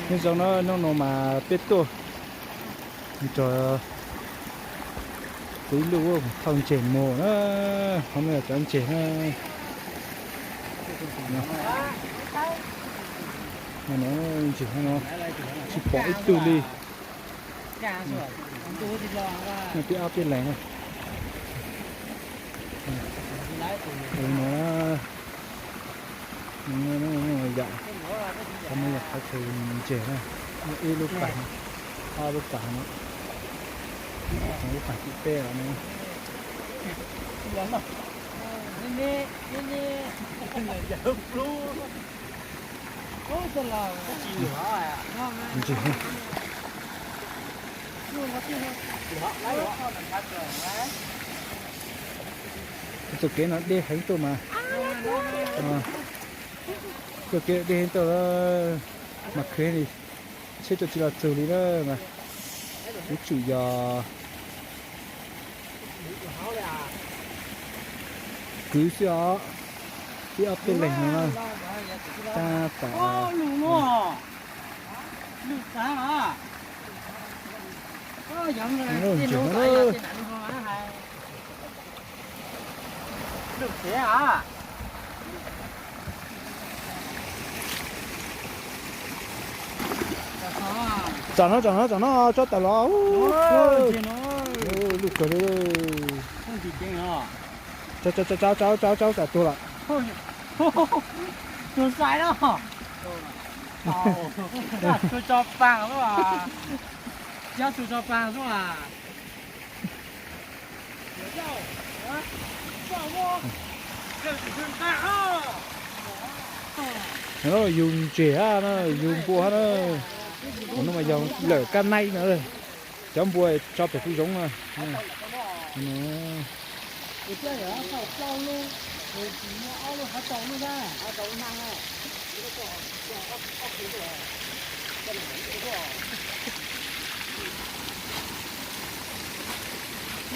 nhưng sau nó mà biết tôi cho túi lũ không chèn mồ nó không là cho anh chèn nó chỉ nó chỉ bỏ ít tu đi nó bị áp trên này nó dạo không là phải thử chèn này nó ít lúc cảnh lúc cảnh nó lúc cảnh bị tê rồi nó Ini jauh luôn. Oh, salah. Chịu hả à? chỉ tôi kế nó đi hành tôi mà tôi kế đi hành tôi đó mà kế thì sẽ cho chị là xử lý đó mà cái chủ giờ cứ xíu cái ấp bên lành nữa ta phải Lụt sao hả? Có giống rồi, trên núi tại trên ảnh không á hay. Lụt thế hả? chọn nó cho tao lo lúc cái không chỉ trên hả? cháu tôi lại Chuột sai đó. Chuột cho vàng đó à? Giao chuột cho vàng đó à? nó dùng trẻ nó dùng bùa nó mà dùng lở can nay nữa rồi chấm bùa cho phải phu giống nó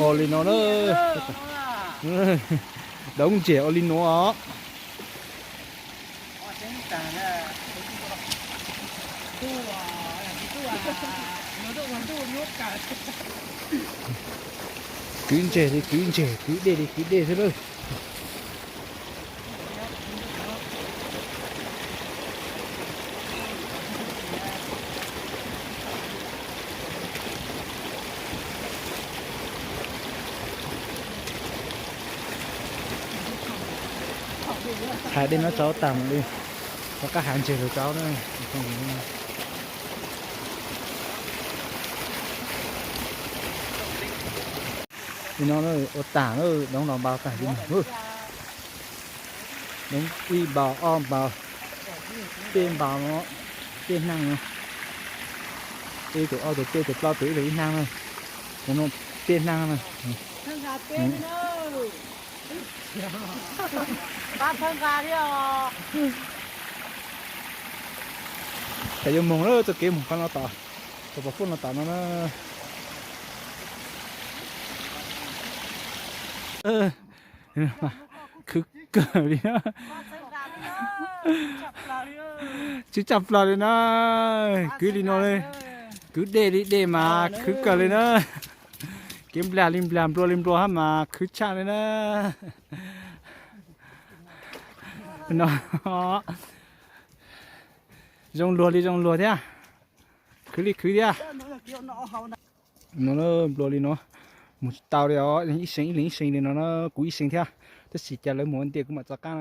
Olino nó đóng trẻ Olino cứ trẻ thì cứ để thôi thôi hai bên nó cháu tầm đi có các hạn chế của cháu nữa thì nó ở tả nó đóng bao tả đi đóng y bào om bào tên bào nó tên năng nó tên của từ tên từ bao tử là y năng thôi nó tên năng này ba thân gà đi à? tại vì mùng nó tôi kêu mùng con nó tỏ tôi bảo phun nó tỏ nó cứ cờ đi nó chứ chập lò đi nó cứ đi nó lên cứ để mà cứ cờ lên nó kiếm lim blo ha mà cứ cha lên nó rong lùa thế à cứ đi à nó blo đi nó một tàu đấy ó lính sinh đi nó cúi sinh thế à tất chỉ trả lời muốn tiền cũng mà cho cá